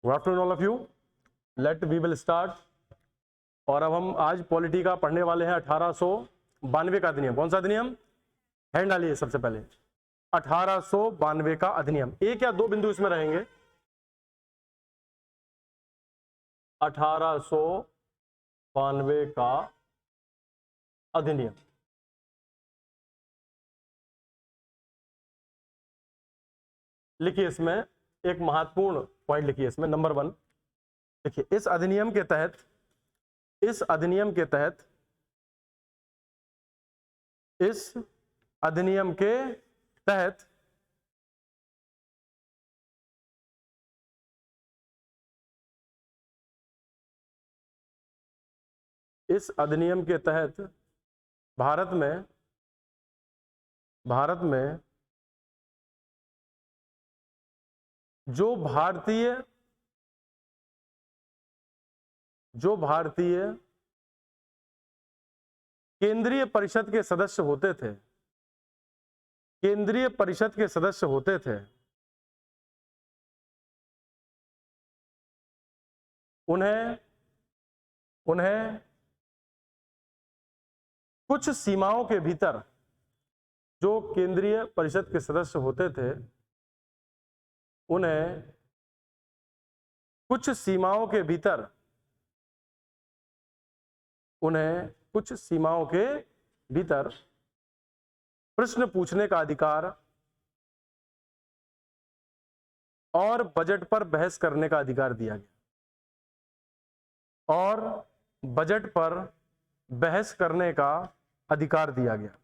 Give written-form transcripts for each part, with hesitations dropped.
Good afternoon all of you. Let we will start. और अब हम आज पॉलिटी का पढ़ने वाले हैं 1892 का अधिनियम। कौन सा अधिनियम? हैंड डालिए सबसे पहले। 1892 का अधिनियम। एक या दो बिंदु इसमें रहेंगे। 1892 का अधिनियम। लिखिए इसमें एक महत्वपूर्ण पॉइंट लिखिए इसमें, नंबर 1 देखिए। इस अधिनियम के तहत इस अधिनियम के तहत भारत में जो भारतीय केंद्रीय परिषद के सदस्य होते थे, उन्हें कुछ सीमाओं के भीतर, जो केंद्रीय परिषद के सदस्य होते थे उन्हें कुछ सीमाओं के भीतर प्रश्न पूछने का अधिकार और बजट पर बहस करने का अधिकार दिया गया।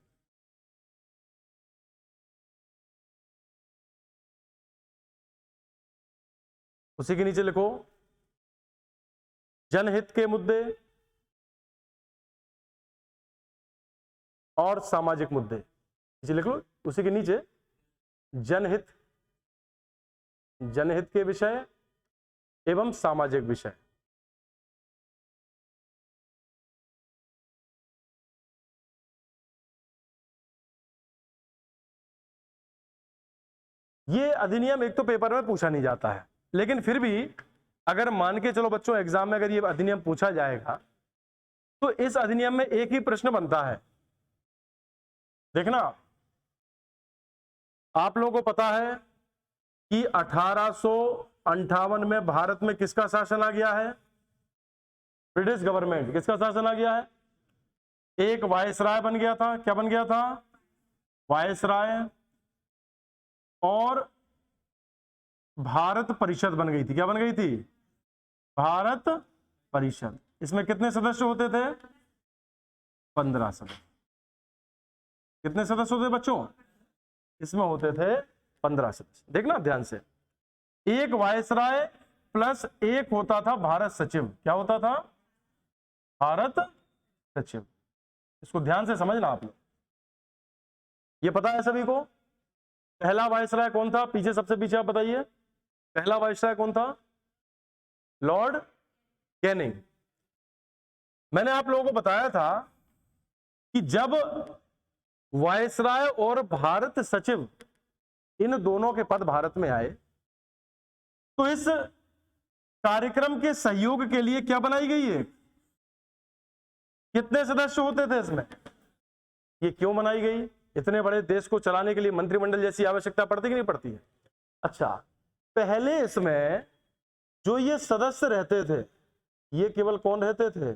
उसी के नीचे लिखो जनहित के मुद्दे और सामाजिक मुद्दे। नीचे लिख लो, उसी के नीचे जनहित के विषय एवं सामाजिक विषय। ये अधिनियम एक तो पेपर में पूछा नहीं जाता है, लेकिन फिर भी अगर मान के चलो बच्चों एग्जाम में अगर ये अधिनियम पूछा जाएगा तो इस अधिनियम में एक ही प्रश्न बनता है। देखना, आप लोगों को पता है कि 1858 में भारत में किसका शासन आ गया है? British government. किसका शासन आ गया है? एक वायसराय बन गया था। क्या बन गया था? वायसराय। और भारत परिषद बन गई थी। क्या बन गई थी? भारत परिषद। इसमें कितने सदस्य होते थे? 15 सदस्य। कितने सदस्य होते बच्चों? इसमें होते थे 15 सदस्य। देखना ध्यान से, एक वायसराय प्लस एक होता था भारत सचिव। क्या होता था? भारत सचिव। इसको ध्यान से समझना आप लोग। ये पता है सभी को? पहला वायसराय कौन था? पीछे, सबसे पीछे आप बताइए, पहला वायसराय कौन था? Lord Canning. मैंने आप लोगों को बताया था कि जब वायसराय और भारत सचिव इन दोनों के पद भारत में आए तो इस कार्यक्रम के सहयोग के लिए क्या बनाई गई है? कितने सदस्य होते थे इसमें? ये क्यों बनाई गई? इतने बड़े देश को चलाने के लिए मंत्रिमंडल जैसी आवश्यकता पड़ती कि नहीं पड़ती है? अच्छा, पहले इसमें जो ये सदस्य रहते थे ये केवल कौन रहते थे?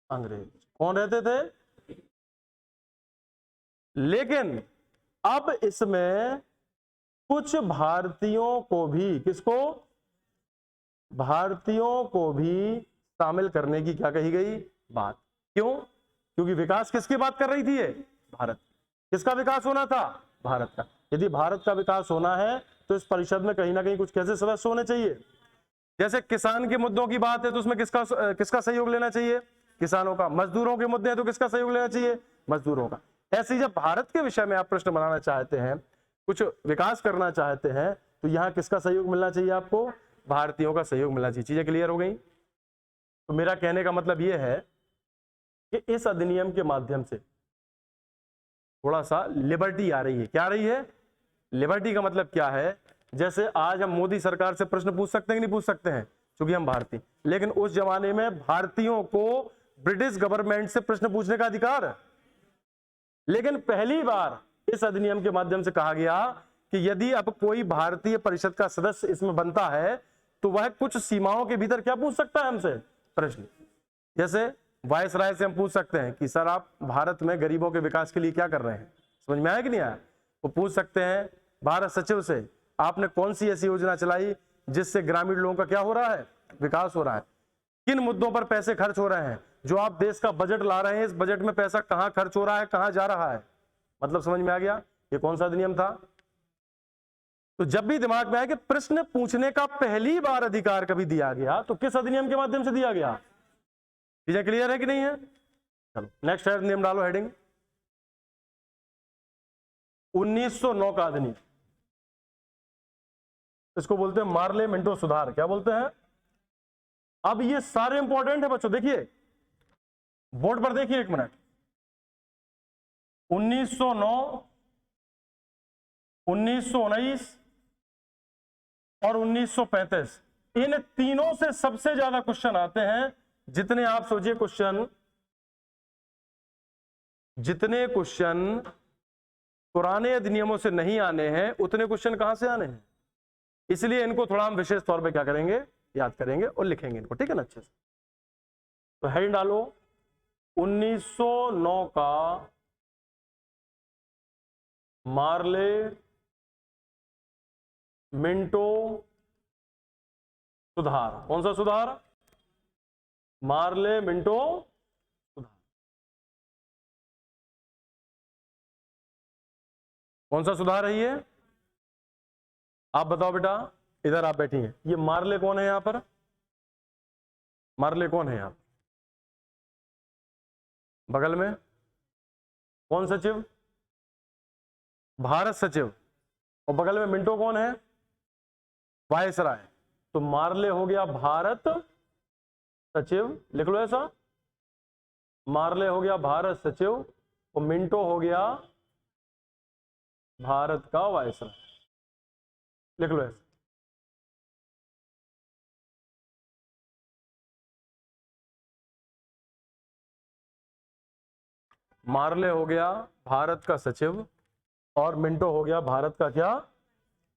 अंग्रेज। कौन रहते थे? लेकिन अब इसमें कुछ भारतीयों को भी, किसको? भारतीयों को भी शामिल करने की क्या कही गई? बात। क्यों? क्योंकि विकास किसकी बात कर रही थी ये? भारत। किसका विकास होना था? भारत का। यदि भारत का विकास होना है तो इस परिषद में कहीं ना कहीं कुछ कैसे सदस्य होने चाहिए? जैसे किसान के मुद्दों की बात है तो उसमें किसका सहयोग लेना चाहिए? किसानों का। मजदूरों के मुद्दे हैं तो किसका सहयोग लेना चाहिए? मजदूरों का। ऐसे जब भारत के विषय में आप प्रश्न बनाना चाहते हैं, कुछ विकास करना चाहते हैं, तो यहां किसका सहयोग मिलना चाहिए आपको? भारतीयों का सहयोग मिलना चाहिए। चीजें क्लियर हो गई? तो मेरा कहने का मतलब यह है कि इस अधिनियम के माध्यम से थोड़ा सा लिबर्टी आ रही है। क्या आ रही है? लिबर्टी का मतलब क्या है जैसे आज हम मोदी सरकार से प्रश्न पूछ सकते हैं कि नहीं पूछ सकते हैं, क्योंकि हम भारतीय। लेकिन उस जमाने में भारतीयों को ब्रिटिश गवर्नमेंट से प्रश्न पूछने का अधिकार है। लेकिन पहली बार इस अधिनियम के माध्यम से कहा गया कि यदि अब कोई भारतीय परिषद का सदस्य इसमें बनता है तो वह कुछ सीमाओं के भीतर क्या पूछ सकता है हमसे प्रश्न। जैसे वायसराय से हम पूछ सकते हैं कि सर आप भारत में गरीबों के विकास के लिए क्या कर रहे हैं, समझ में आया कि नहीं आया। वो पूछ सकते हैं भारत सचिव से, आपने कौन सी ऐसी योजना चलाई जिससे ग्रामीण लोगों का क्या हो रहा है, विकास हो रहा है, किन मुद्दों पर पैसे खर्च हो रहे हैं, जो आप देश का बजट ला रहे हैं इस बजट में पैसा कहां खर्च हो रहा है, कहां जा रहा है। मतलब समझ में आ गया ये कौन सा अधिनियम था। तो जब भी दिमाग में आए कि प्रश्न पूछने का पहली बार अधिकार कभी दिया गया तो किस अधिनियम के माध्यम से दिया गया। चीजें क्लियर है कि नहीं है। चलो नेक्स्ट नियम डालो हेडिंग 1909 का अधिनियम, इसको बोलते हैं मार्ले मिंटो सुधार। क्या बोलते हैं। अब ये सारे इंपॉर्टेंट है बच्चों, देखिए बोर्ड पर देखिए एक मिनट। 1909, 1919 और 1935 इन तीनों से सबसे ज्यादा क्वेश्चन आते हैं। जितने आप सोचिए क्वेश्चन, जितने क्वेश्चन पुराने अधिनियमों से नहीं आने हैं उतने क्वेश्चन कहां से आने हैं। इसलिए इनको थोड़ा हम विशेष तौर पे क्या करेंगे, याद करेंगे और लिखेंगे इनको, ठीक है ना अच्छे से। तो हेडिंग डालो 1909 का मार्ले मिंटो सुधार। कौन सा सुधार, मार्ले मिंटो सुधार। कौन सा सुधार है ये, आप बताओ बेटा, इधर आप बैठी हैं। ये मार्ले कौन है यहां पर, मार्ले कौन है यहां बगल में, कौन सचिव, भारत सचिव, और बगल में मिंटो कौन है, वायसराय। तो मार्ले हो गया भारत सचिव, लिख लो ऐसा, मार्ले हो गया भारत सचिव और मिंटो हो गया भारत का वायसराय, लिख लो ऐसा। मार्ले हो गया भारत का सचिव और मिंटो हो गया भारत का क्या,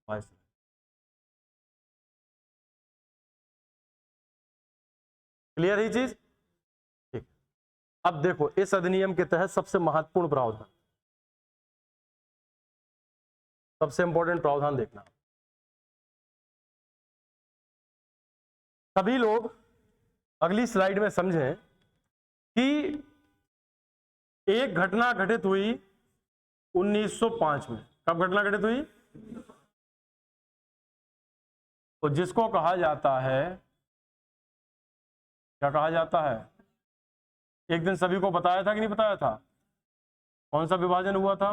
वायसराय। क्लियर ही चीज, ठीक। अब देखो इस अधिनियम के तहत सबसे महत्वपूर्ण प्रावधान, सबसे इंपॉर्टेंट प्रावधान देखना। सभी लोग अगली स्लाइड में समझें कि एक घटना घटित हुई 1905 में। कब घटना घटित हुई, तो जिसको कहा जाता है, क्या कहा जाता है, एक दिन सभी को बताया था कि नहीं बताया था, कौन सा विभाजन हुआ था।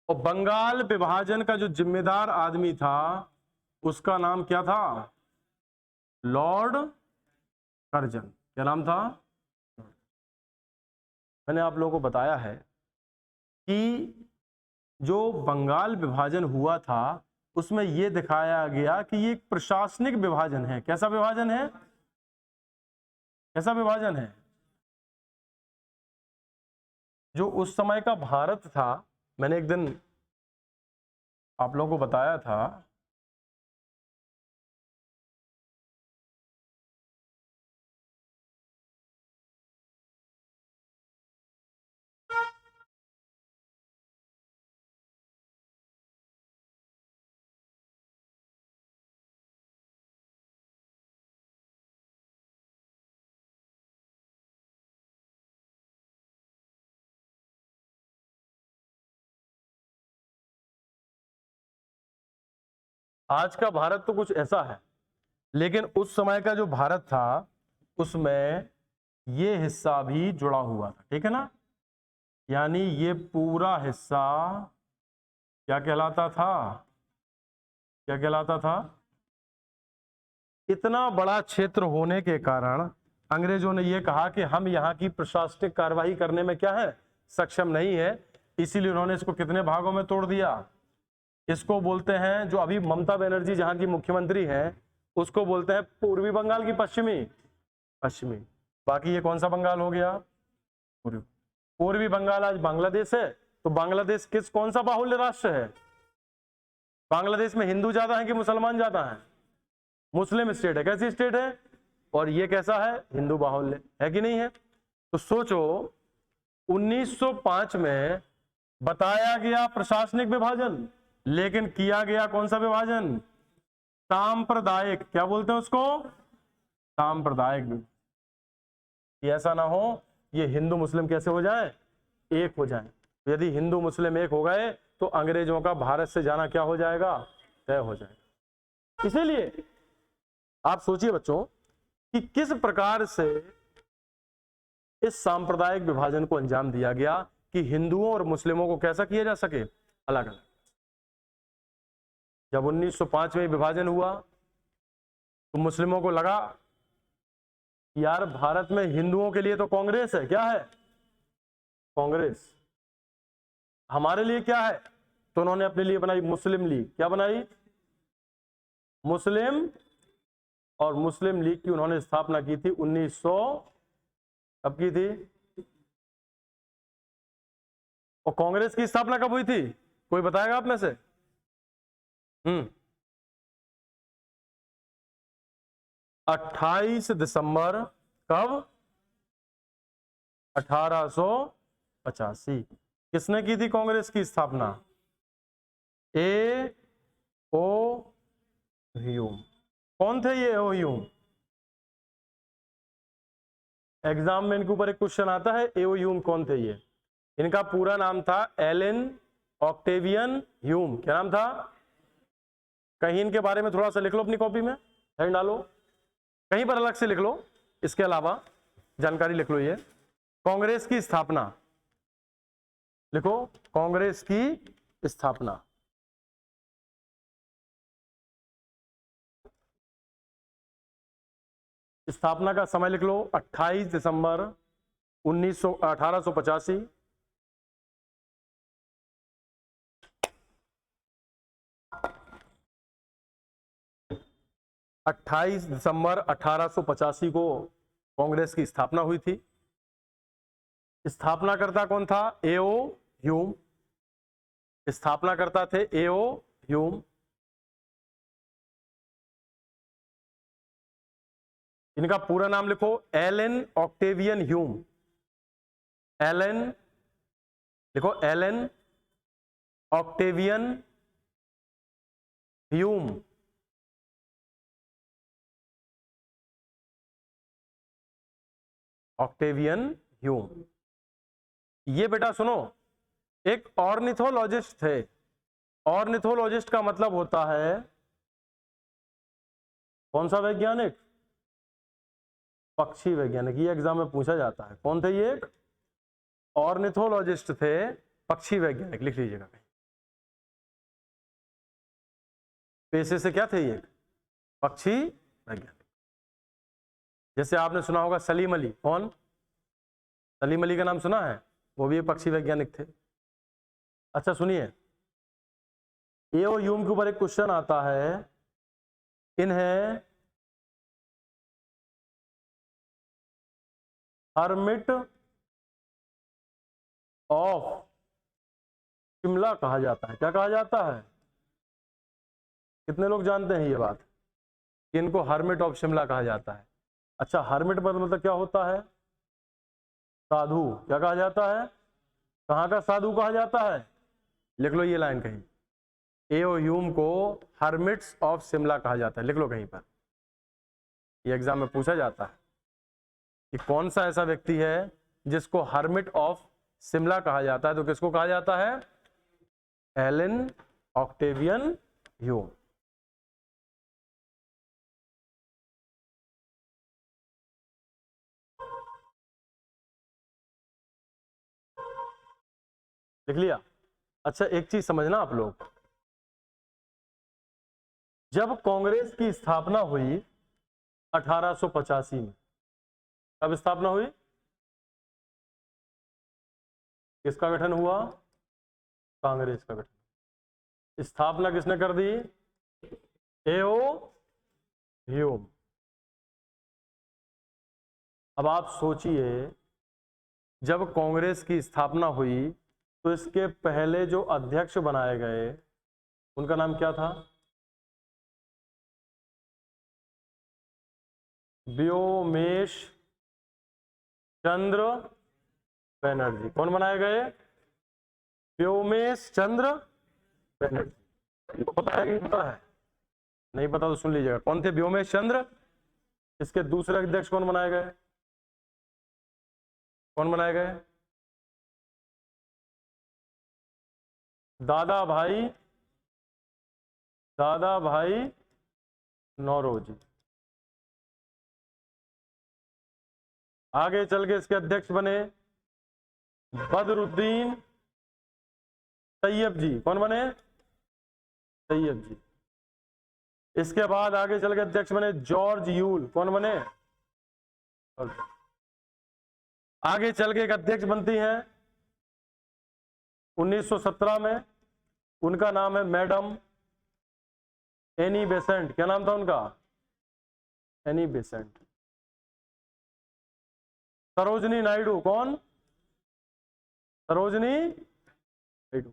और बंगाल विभाजन का जो जिम्मेदार आदमी था उसका नाम क्या था, लॉर्ड कर्जन। क्या नाम था, मैंने आप लोगों को बताया है कि जो बंगाल विभाजन हुआ था उसमें यह दिखाया गया कि ये एक प्रशासनिक विभाजन है। कैसा विभाजन है, कैसा विभाजन है। जो उस समय का भारत था, मैंने एक दिन आप लोगों को बताया था, आज का भारत तो कुछ ऐसा है, लेकिन उस समय का जो भारत था उसमें ये हिस्सा भी जुड़ा हुआ था, ठीक है ना। यानी ये पूरा हिस्सा क्या कहलाता था, क्या कहलाता था। इतना बड़ा क्षेत्र होने के कारण अंग्रेजों ने यह कहा कि हम यहाँ की प्रशासनिक कार्यवाही करने में क्या है, सक्षम नहीं है। इसीलिए उन्होंने इसको कितने भागों में तोड़ दिया, इसको बोलते हैं, जो अभी ममता बनर्जी जहां की मुख्यमंत्री हैं, उसको बोलते हैं पूर्वी बंगाल की पश्चिमी, पश्चिमी। बाकी ये कौन सा बंगाल हो गया? पूर्वी बंगाल आज बांग्लादेश है। तो बांग्लादेश कौन सा बाहुल्य राष्ट्र है? बांग्लादेश में हिंदू ज्यादा है कि मुसलमान ज्यादा है? मुस्लिम स्टेट है। कैसी स्टेट है? और ये कैसा है? हिंदू बाहुल्य है कि नहीं है? तो सोचो 1905 में बताया गया प्रशासनिक विभाजन, लेकिन किया गया कौन सा विभाजन? सांप्रदायिक। क्या बोलते हैं उसको? सांप्रदायिक। ऐसा ना हो ये हिंदू मुस्लिम कैसे हो जाए? एक हो जाए। यदि हिंदू मुस्लिम एक हो गए तो अंग्रेजों का भारत से जाना क्या हो जाएगा? तय हो जाएगा। इसीलिए आप सोचिए बच्चों कि किस प्रकार से इस सांप्रदायिक विभाजन को अंजाम दिया गया कि हिंदुओं और मुस्लिमों को कैसा किया जा सके? अलग अलग। जब 1905 में विभाजन हुआ तो मुस्लिमों को लगा यार भारत में हिंदुओं के लिए तो कांग्रेस है। क्या है? कांग्रेस। हमारे लिए क्या है? तो उन्होंने अपने लिए बनाई मुस्लिम लीग। क्या बनाई? मुस्लिम। और मुस्लिम लीग की उन्होंने स्थापना की थी 1900, कब की थी? और कांग्रेस की स्थापना कब हुई थी? कोई बताएगा आप में से? 28 दिसंबर कब? 1885। किसने की थी कांग्रेस की स्थापना? ए ओ ह्यूम। कौन थे ये ओ ह्यूम? एग्जाम में इनके ऊपर एक क्वेश्चन आता है, ए ओ ह्यूम कौन थे ये? इनका पूरा नाम था एलन ऑक्टेवियन ह्यूम। क्या नाम था? कहीं इनके बारे में थोड़ा सा लिख लो अपनी कॉपी में, हेड डालो, कहीं पर अलग से लिख लो, इसके अलावा जानकारी लिख लो। ये कांग्रेस की स्थापना लिखो, कांग्रेस की स्थापना। स्थापना का समय लिख लो 28 दिसंबर 1885। अट्ठाईस दिसंबर 1885 को कांग्रेस की स्थापना हुई थी। स्थापनाकर्ता कौन था? एओ ह्यूम। स्थापनाकर्ता थे एओ ह्यूम। इनका पूरा नाम लिखो, एलन ऑक्टेवियन ह्यूम। एलन लिखो, Allan Octavian Hume. Octavian Hume. ये बेटा सुनो, एक ऑर्निथोलॉजिस्ट थे। ऑर्निथोलॉजिस्ट का मतलब होता है कौन सा वैज्ञानिक? पक्षी वैज्ञानिक। ये एग्जाम में पूछा जाता है। कौन थे ये? एक ऑर्निथोलॉजिस्ट थे, पक्षी वैज्ञानिक। लिख लीजिएगा कहीं। पेशे से क्या थे ये? पक्षी वैज्ञानिक। जैसे आपने सुना होगा सलीम अली। कौन? सलीम अली का नाम सुना है? वो भी एक पक्षी वैज्ञानिक थे। अच्छा सुनिए, ए और ह्यूम के ऊपर एक क्वेश्चन आता है, इन्हें हर्मिट ऑफ शिमला कहा जाता है। क्या कहा जाता है? कितने लोग जानते हैं ये बात कि इनको हर्मिट ऑफ शिमला कहा जाता है? अच्छा, हर्मिट मतलब क्या होता है? साधु। क्या कहा जाता है? कहाँ का साधु कहा जाता है? लिख लो ये लाइन कहीं, एओ ह्यूम को हर्मिट्स ऑफ शिमला कहा जाता है। लिख लो कहीं पर, ये एग्जाम में पूछा जाता है कि कौन सा ऐसा व्यक्ति है जिसको हर्मिट ऑफ शिमला कहा जाता है। तो किसको कहा जाता है? Allan Octavian Hume. लिख लिया? अच्छा एक चीज समझना आप लोग, जब कांग्रेस की स्थापना हुई 1885 में, कब स्थापना हुई? किसका गठन हुआ? कांग्रेस का गठन। स्थापना किसने कर दी? एओ ह्यूम। अब आप सोचिए, जब कांग्रेस की स्थापना हुई तो इसके पहले जो अध्यक्ष बनाए गए उनका नाम क्या था? व्योमेश चंद्र बनर्जी। कौन बनाए गए? व्योमेश चंद्र बनर्जी। पता है कि पता है? नहीं पता तो सुन लीजिएगा। कौन थे? व्योमेश चंद्र। इसके दूसरे अध्यक्ष कौन बनाए गए? कौन बनाए गए? दादा भाई नौरोजी। आगे चल के इसके अध्यक्ष बने बदरुद्दीन तैयब जी। कौन बने? तैयब जी। इसके बाद आगे चल के अध्यक्ष बने जॉर्ज यूल। कौन बने? आगे चल के एक अध्यक्ष बनती हैं 1917 में, उनका नाम है मैडम एनी बेसेंट। क्या नाम था उनका? Annie Besant. सरोजनी नायडू। कौन? सरोजनी नायडू।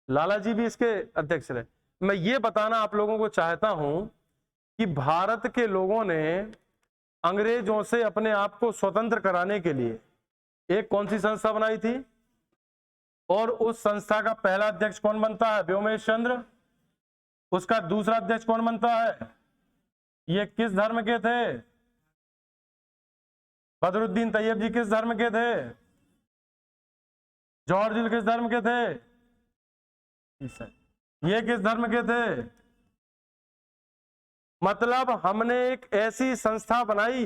लाला जी भी इसके अध्यक्ष रहे। मैं ये बताना आप लोगों को चाहता हूं कि भारत के लोगों ने अंग्रेजों से अपने आप को स्वतंत्र कराने के लिए एक कौन सी संस्था बनाई थी, और उस संस्था का पहला अध्यक्ष कौन बनता है? व्योमेश चंद्र। उसका दूसरा अध्यक्ष कौन बनता है? ये किस धर्म के थे? बदरुद्दीन तैयब जी किस धर्म के थे? जॉर्ज यूल किस धर्म के थे? ये किस धर्म के थे? मतलब हमने एक ऐसी संस्था बनाई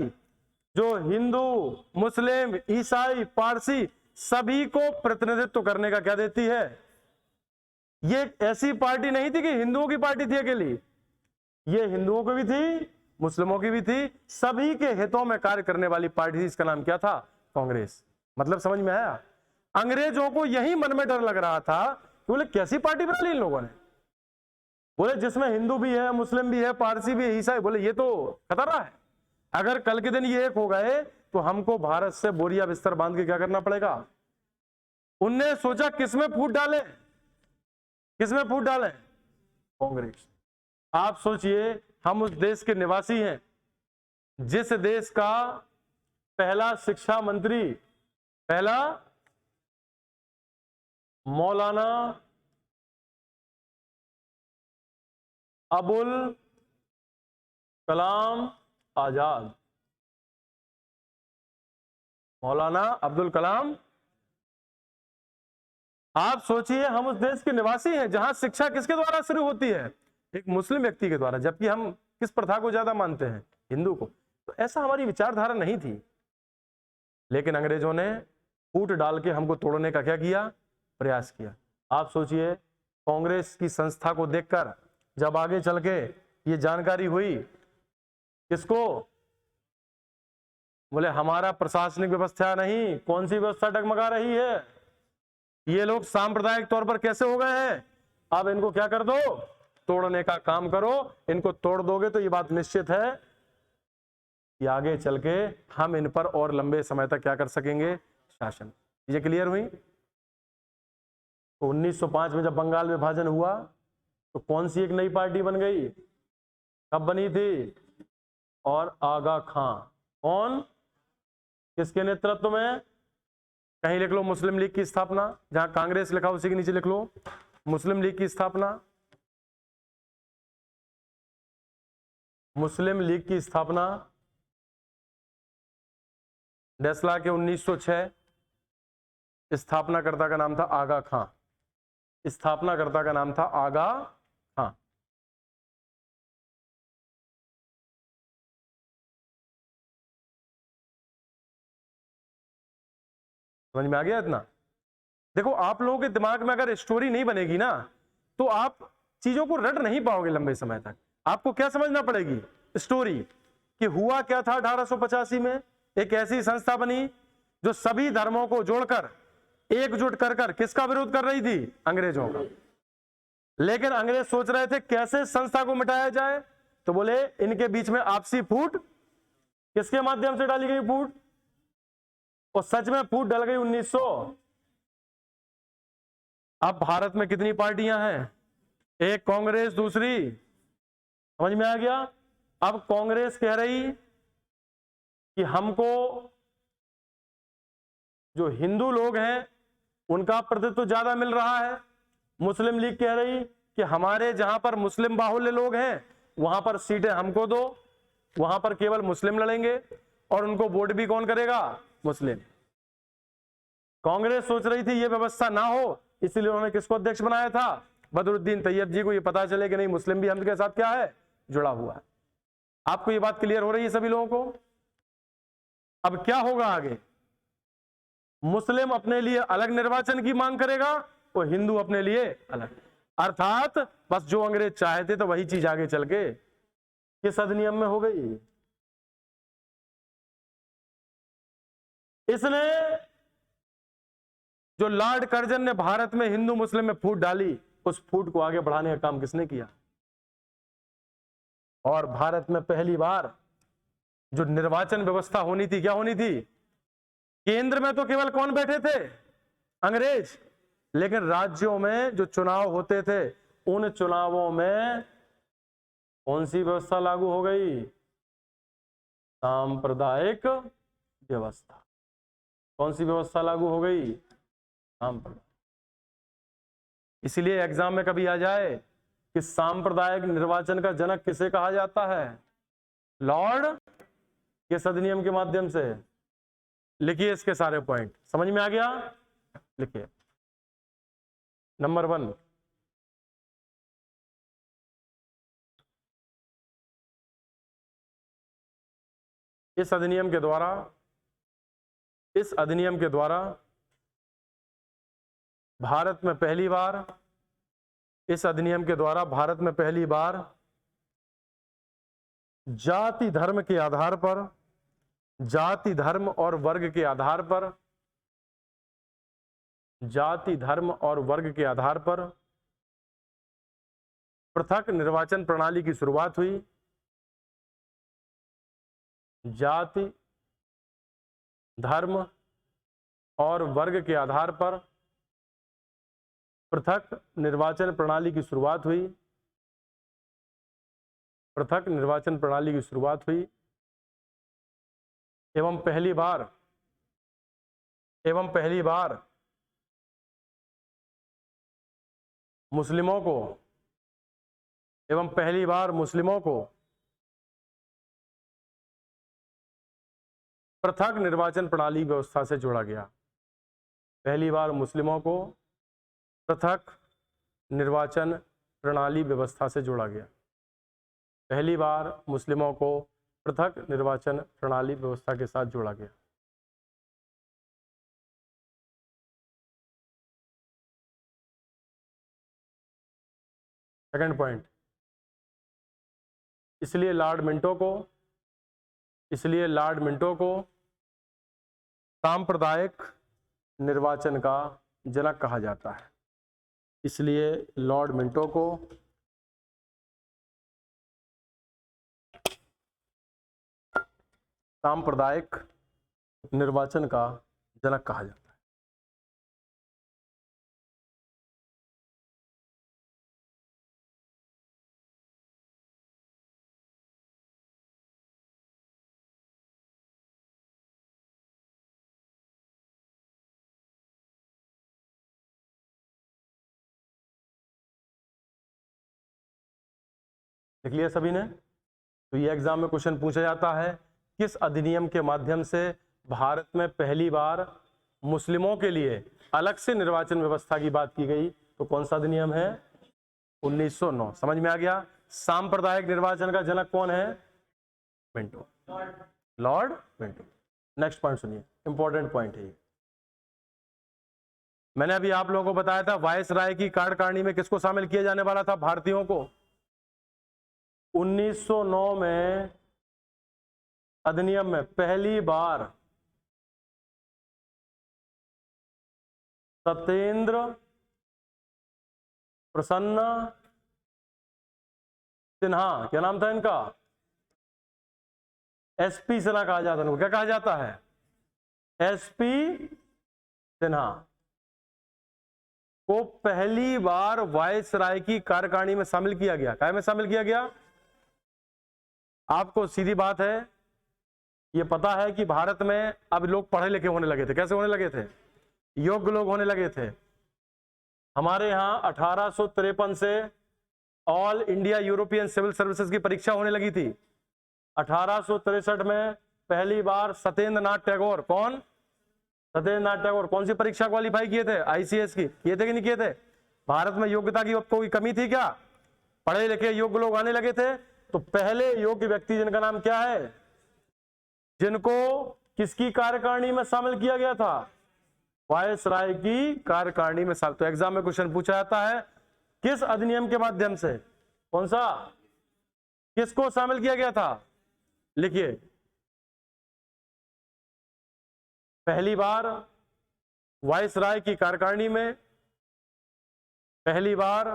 जो हिंदू, मुस्लिम, ईसाई, पारसी सभी को प्रतिनिधित्व करने का क्या देती है। ये एक ऐसी पार्टी नहीं थी कि हिंदुओं की पार्टी थी अकेली, ये हिंदुओं की भी थी, मुस्लिमों की भी थी, सभी के हितों में कार्य करने वाली पार्टी थी। इसका नाम क्या था? कांग्रेस। मतलब समझ में आया? अंग्रेजों को यही मन में डर लग रहा था, बोले कैसी पार्टी बना ली इन लोगों ने, बोले जिसमें हिंदू भी है, मुस्लिम भी है, पारसी भी है, ईसाई, बोले ये तो खतरा है। अगर कल के दिन ये एक हो गए तो हमको भारत से बोरिया बिस्तर बांध के क्या करना पड़ेगा। उनने सोचा किसमें फूट डालें, किसमें फूट डालें? कांग्रेस। आप सोचिए, हम उस देश के निवासी हैं जिस देश का पहला शिक्षा मंत्री, पहला मौलाना अबुल कलाम आजाद। मौलाना अब्दुल कलाम। आप सोचिए, हम उस देश के निवासी हैं जहां शिक्षा किसके द्वारा शुरू होती है? एक मुस्लिम व्यक्ति के द्वारा, जबकि हम किस प्रथा को ज्यादा मानते हैं? हिंदू को। तो ऐसा हमारी विचारधारा नहीं थी, लेकिन अंग्रेजों ने फूट डाल के हमको तोड़ने का क्या किया? प्रयास किया। आप सोचिए, कांग्रेस की संस्था को देखकर जब आगे चल के ये जानकारी हुई किसको, बोले हमारा प्रशासनिक व्यवस्था नहीं, कौन सी व्यवस्था डगमगा रही है, ये लोग सांप्रदायिक तौर पर कैसे हो गए हैं, अब इनको क्या कर दो, तोड़ने का काम करो। इनको तोड़ दोगे तो ये बात निश्चित है कि आगे चल के हम इन पर और लंबे समय तक क्या कर सकेंगे, शासन। ये क्लियर हुई? तो 1905 में जब बंगाल विभाजन हुआ तो कौन सी एक नई पार्टी बन गई, कब बनी थी, और आगा खां। कौन, किसके नेतृत्व में? कहीं लिख लो मुस्लिम लीग की स्थापना, जहां कांग्रेस लिखा उसी के नीचे लिख लो मुस्लिम लीग की स्थापना। मुस्लिम लीग की स्थापना डेसला के 1906। स्थापनाकर्ता का नाम था आगा खां। स्थापनाकर्ता का नाम था आगा खां। समझ में आ गया इतना? देखो, आप लोगों के दिमाग में अगर स्टोरी नहीं बनेगी ना तो आप चीजों को रट नहीं पाओगे लंबे समय तक। आपको क्या समझना पड़ेगी? स्टोरी कि हुआ क्या था 1885 में। एक ऐसी संस्था बनी जो सभी धर्मों को जोड़कर एकजुट कर किसका विरोध कर रही थी? अंग्रेजों का। लेकिन अंग्रेज सोच रहे थे कैसे संस्था को मिटाया जाए, तो बोले इनके बीच में आपसी फूट, किसके माध्यम से डाली गई फूट, और सच में फूट डल गई 1900। अब भारत में कितनी पार्टियां हैं, एक कांग्रेस, दूसरी, समझ में आ गया। अब कांग्रेस कह रही कि हमको जो हिंदू लोग हैं उनका प्रतिनिधित्व ज्यादा मिल रहा है। मुस्लिम लीग कह रही कि हमारे जहां पर मुस्लिम बाहुल्य लोग हैं वहां पर सीटें हमको दो, वहां पर केवल मुस्लिम लड़ेंगे और उनको वोट भी कौन करेगा, मुस्लिम। कांग्रेस सोच रही थी ये व्यवस्था ना हो, इसलिए उन्होंने किसको अध्यक्ष बनाया था, बदरुद्दीन तैयब जी को। ये पता चले कि नहीं, मुस्लिम भी हम के साथ क्या है, जुड़ा हुआ है। आपको ये बात क्लियर हो रही है सभी लोगों को। अब क्या होगा आगे, मुस्लिम अपने लिए अलग निर्वाचन की मांग करेगा और हिंदू अपने लिए अलग, अर्थात बस जो अंग्रेज चाहते तो वही चीज आगे चल के किस अधिनियम में हो गई। इसने जो लॉर्ड कर्जन ने भारत में हिंदू मुस्लिम में फूट डाली, उस फूट को आगे बढ़ाने का काम किसने किया। और भारत में पहली बार जो निर्वाचन व्यवस्था होनी थी, क्या होनी थी, केंद्र में तो केवल कौन बैठे थे, अंग्रेज, लेकिन राज्यों में जो चुनाव होते थे उन चुनावों में कौन सी व्यवस्था लागू हो गई, सांप्रदायिक व्यवस्था। कौन सी व्यवस्था लागू हो गई, सांप्रदायिक। इसलिए एग्जाम में कभी आ जाए कि सांप्रदायिक निर्वाचन का जनक किसे कहा जाता है, लॉर्ड किस अधिनियम के माध्यम से, लिखिए इसके सारे पॉइंट, समझ में आ गया, लिखिए। नंबर 1, इस अधिनियम के द्वारा भारत में पहली बार, इस अधिनियम के द्वारा भारत में पहली बार जाति धर्म के आधार पर, जाति धर्म और वर्ग के आधार पर, जाति धर्म और वर्ग के आधार पर पृथक निर्वाचन प्रणाली की शुरुआत हुई। जाति धर्म और वर्ग के आधार पर पृथक निर्वाचन प्रणाली की शुरुआत हुई, पृथक निर्वाचन प्रणाली की शुरुआत हुई एवं पहली बार मुस्लिमों को पृथक निर्वाचन प्रणाली व्यवस्था से जोड़ा गया। पहली बार मुस्लिमों को पृथक निर्वाचन प्रणाली व्यवस्था से जोड़ा गया। पहली बार मुस्लिमों को पृथक निर्वाचन प्रणाली व्यवस्था के साथ जोड़ा गया। सेकंड पॉइंट, इसलिए लॉर्ड मिंटो को सांप्रदायिक निर्वाचन का जनक कहा जाता है। इसलिए लॉर्ड मिंटो को सांप्रदायिक निर्वाचन का जनक कहा जाता है। देख लिया सभी ने। तो ये एग्जाम में क्वेश्चन पूछा जाता है, किस अधिनियम के माध्यम से भारत में पहली बार मुस्लिमों के लिए अलग से निर्वाचन व्यवस्था की बात की गई, तो कौन सा अधिनियम है, 1909। समझ में आ गया। सांप्रदायिक निर्वाचन का जनक कौन है, Minto, Lord Minto. Next point सुनिए, इंपॉर्टेंट पॉइंट है ये। मैंने अभी आप लोगों को बताया था वायसराय की कार्यकारिणी में किसको शामिल किया जाने वाला था, भारतीयों को। 1909 में अधिनियम में पहली बार सत्येंद्र प्रसन्न सिन्हा, क्या नाम था इनका? एसपी सिन्हा कहा जाता है इनको। क्या कहा जाता है? एसपी सिन्हा को पहली बार वायसराय की कार्यकारिणी में शामिल किया गया। काय में शामिल किया गया? आपको सीधी बात है, ये पता है कि भारत में अब लोग पढ़े लिखे होने लगे थे। कैसे होने लगे थे? योग्य लोग होने लगे थे। हमारे यहाँ 1853 से all India European civil services की परीक्षा होने लगी थी। 1863 में पहली बार सत्येंद्र नाथ टैगोर, कौन? सत्येंद्र नाथ टैगोर कौन सी परीक्षा क्वालिफाई किए थे? आईसीएस की। किए थे कि नहीं किए थे? भारत में योग्यता की कोई कमी थी क्या? पढ़े लिखे योग्य लोग आने लगे थे। तो पहले योग्य व्यक्ति जिनका नाम क्या है, जिनको किसकी कार्यकारिणी में शामिल किया गया था? वायसराय की कार्यकारिणी में शामिल। तो एग्जाम में क्वेश्चन पूछा जाता है किस अधिनियम के माध्यम से? कौन सा? किसको शामिल किया गया था? लिखिए, पहली बार वायसराय की कार्यकारिणी में, पहली बार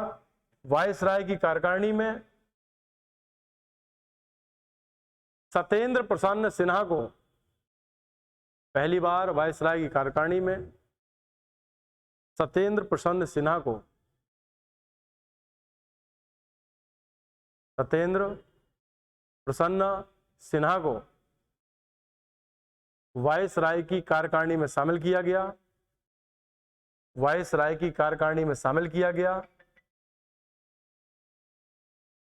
वायसराय की कार्यकारिणी में सत्येंद्र प्रसन्न सिन्हा को, पहली बार वायसराय की कार्यकारिणी में सत्येंद्र प्रसन्न सिन्हा को, सत्येंद्र प्रसन्न सिन्हा को वायसराय की कार्यकारिणी में शामिल किया गया। वायसराय की कार्यकारिणी में शामिल किया गया।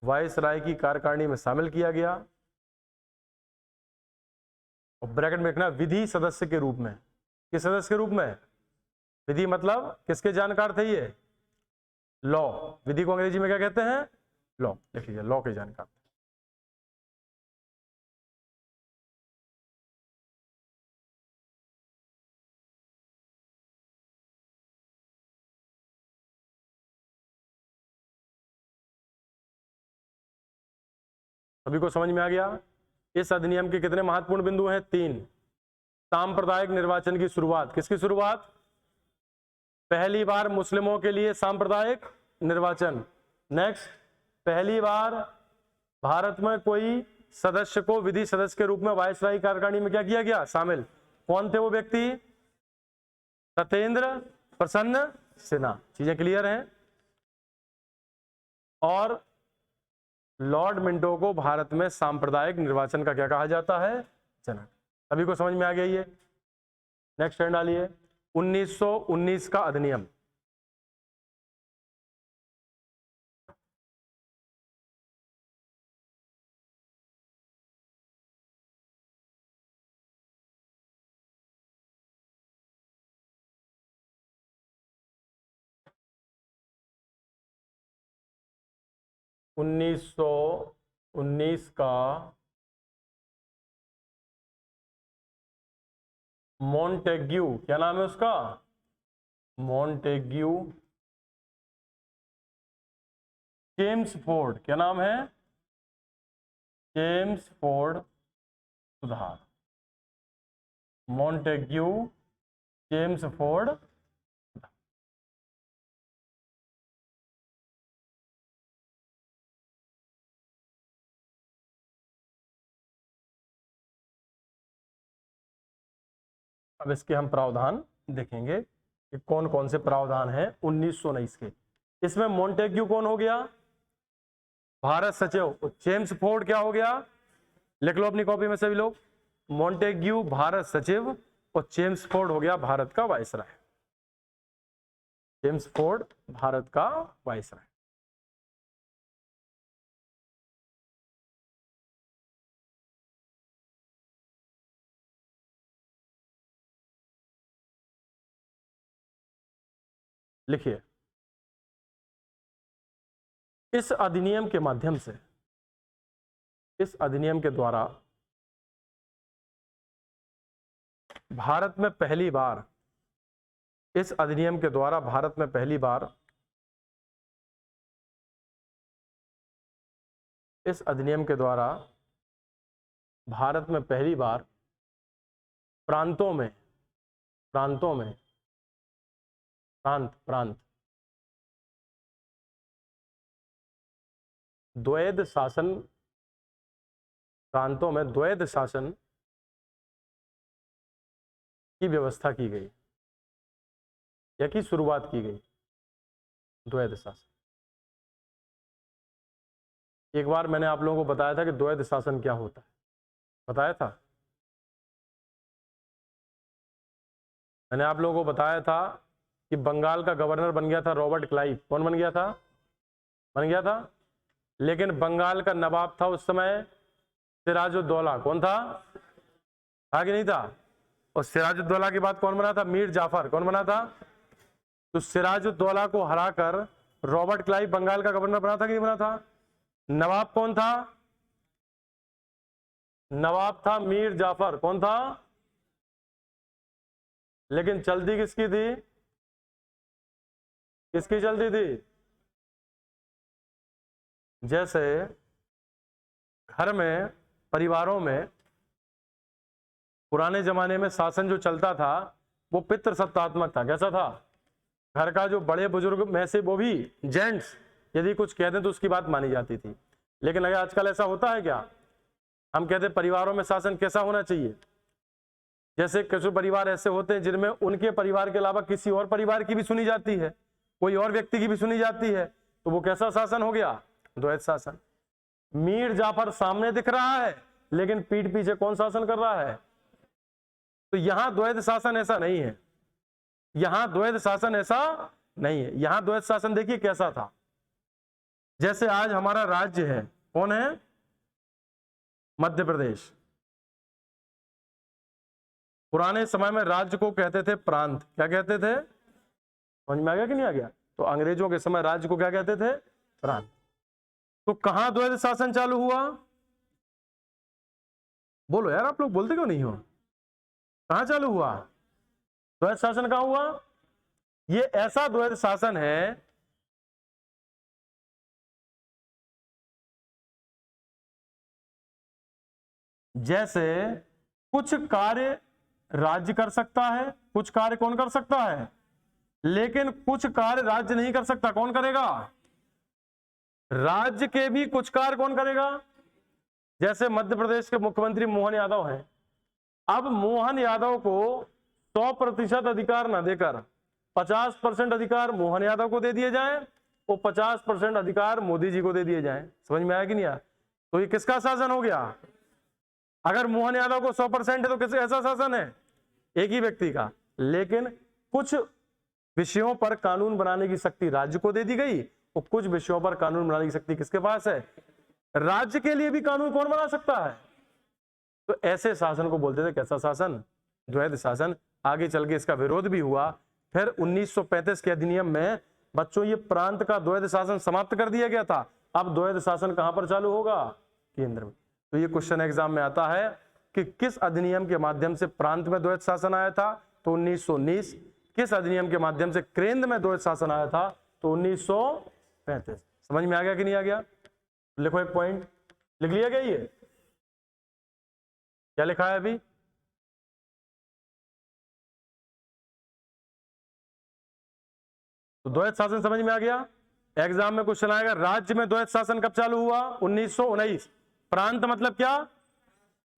वायसराय की कार्यकारिणी में शामिल किया गया। और ब्रैकेट में लिखना विधि सदस्य के रूप में। किस सदस्य के रूप में? विधि मतलब किसके जानकार थे ये? लॉ। विधि को अंग्रेजी में क्या कहते हैं? लॉ। लिख लीजिए, लॉ के जानकार। सभी को समझ में आ गया? इस अधिनियम के कितने महत्वपूर्ण बिंदु हैं? 3। सांप्रदायिक निर्वाचन की शुरुआत। किसकी शुरुआत? पहली बार मुस्लिमों के लिए सांप्रदायिक निर्वाचन। नेक्स्ट, पहली बार भारत में कोई सदस्य को विधि सदस्य के रूप में वायसराय कार्यकारिणी में क्या किया गया? शामिल। कौन थे वो व्यक्ति? सत्येंद्र प्रसन्न सिन्हा। चीजें क्लियर हैं? और लॉर्ड मिंटो को भारत में सांप्रदायिक निर्वाचन का क्या कहा जाता है? जनक। सभी को समझ में आ गया ये? नेक्स्ट स्टैंड डालिए। 1919 का अधिनियम। उन्नीस सौ 19 का मॉन्टेग्यू, क्या नाम है उसका? मॉन्टेग्यू चेम्सफोर्ड, क्या नाम है? चेम्सफोर्ड सुधार। Montagu Chelmsford. अब इसके हम प्रावधान देखेंगे कि कौन कौन से प्रावधान हैं 1919 के। इसमें मॉन्टेग्यू कौन हो गया? भारत सचिव। चेम्सफोर्ड क्या हो गया? लिख लो अपनी कॉपी में सभी लोग। मॉन्टेग्यू भारत सचिव और चेम्सफोर्ड हो गया भारत का वायसराय। चेम्सफोर्ड भारत का वायसराय। लिखिए, इस अधिनियम के माध्यम से, इस अधिनियम के द्वारा भारत में पहली बार, इस अधिनियम के द्वारा भारत में पहली बार, इस अधिनियम के द्वारा भारत में पहली बार प्रांतों में, प्रांत द्वैध शासन, प्रांतों में द्वैध शासन की व्यवस्था की गई या की शुरुआत की गई। द्वैध शासन, एक बार मैंने आप लोगों को बताया था कि द्वैध शासन क्या होता है, बताया था। मैंने आप लोगों को बताया था कि बंगाल का गवर्नर बन गया था रॉबर्ट क्लाइव। कौन बन गया था? बन गया था। लेकिन बंगाल का नवाब था उस समय सिराजुद्दौला। कौन था? था कि नहीं था? और सिराजुद्दौला के बाद कौन बना था? मीर जाफर। कौन बना था? तो सिराजुद्दौला को हराकर रॉबर्ट क्लाइव बंगाल का गवर्नर बना था कि नहीं बना था? नवाब कौन था? नवाब था मीर जाफर। कौन था? लेकिन चलती किसकी थी? किसकी चलती थी? जैसे घर में, परिवारों में पुराने जमाने में शासन जो चलता था वो पितृसत्तात्मक था। कैसा था? घर का जो बड़े बुजुर्ग में से, वो भी जेंट्स, यदि कुछ कह दें तो उसकी बात मानी जाती थी। लेकिन अगर आजकल ऐसा होता है क्या? हम कहते हैं परिवारों में शासन कैसा होना चाहिए? जैसे कुछ परिवार ऐसे होते हैं जिनमें उनके परिवार के अलावा किसी और परिवार की भी सुनी जाती है, कोई और व्यक्ति की भी सुनी जाती है, तो वो कैसा शासन हो गया? द्वैध शासन। मीर जाफर सामने दिख रहा है लेकिन पीठ पीछे कौन शासन कर रहा है? तो यहां द्वैध शासन ऐसा नहीं है। यहां द्वैध शासन ऐसा नहीं है। यहां द्वैध शासन देखिए कैसा था। जैसे आज हमारा राज्य है, कौन है? मध्य प्रदेश। पुराने समय में राज्य को कहते थे प्रांत। क्या कहते थे? समझ में आ गया कि नहीं आ गया? तो अंग्रेजों के समय राज्य को क्या कहते थे? प्रांत। तो कहां द्वैध शासन चालू हुआ? बोलो यार, आप लोग बोलते क्यों नहीं हो? कहां चालू हुआ? द्वैध शासन कहां हुआ? ये ऐसा द्वैध शासन है जैसे कुछ कार्य राज्य कर सकता है, कुछ कार्य कौन कर सकता है, लेकिन कुछ कार्य राज्य नहीं कर सकता। कौन करेगा? राज्य के भी कुछ कार्य कौन करेगा? जैसे मध्य प्रदेश के मुख्यमंत्री मोहन यादव हैं। अब मोहन यादव को 100% अधिकार ना देकर 50% अधिकार मोहन यादव को दे दिए जाए और 50% अधिकार मोदी जी को दे दिए जाए। समझ में आया कि नहीं आया? तो ये किसका शासन हो गया? अगर मोहन यादव को 100% है तो किस ऐसा शासन है? एक ही व्यक्ति का। लेकिन कुछ विषयों पर कानून बनाने की शक्ति राज्य को दे दी गई और कुछ विषयों पर कानून बनाने की शक्ति किसके पास है? राज्य के लिए भी कानून कौन बना सकता है? तो ऐसे शासन को बोलते थे कैसा शासन? द्वैध शासन। आगे चल के इसका विरोध भी हुआ। फिर 1935 के अधिनियम में बच्चों ये प्रांत का द्वैध शासन समाप्त कर दिया गया था। अब द्वैध शासन कहां पर चालू होगा? केंद्र में। तो ये क्वेश्चन एग्जाम में आता है कि किस अधिनियम के माध्यम से प्रांत में द्वैध शासन आया था? तो 1919। किस अधिनियम के माध्यम से केंद्र में द्वैध शासन आया था? तो 1935। समझ में आ गया कि नहीं आ गया? लिखो एक पॉइंट। लिख लिया गया? ये क्या लिखा है अभी? तो द्वैध शासन समझ में आ गया? एग्जाम में क्वेश्चन आएगा राज्य में द्वैध शासन कब चालू हुआ? 1919। प्रांत मतलब क्या?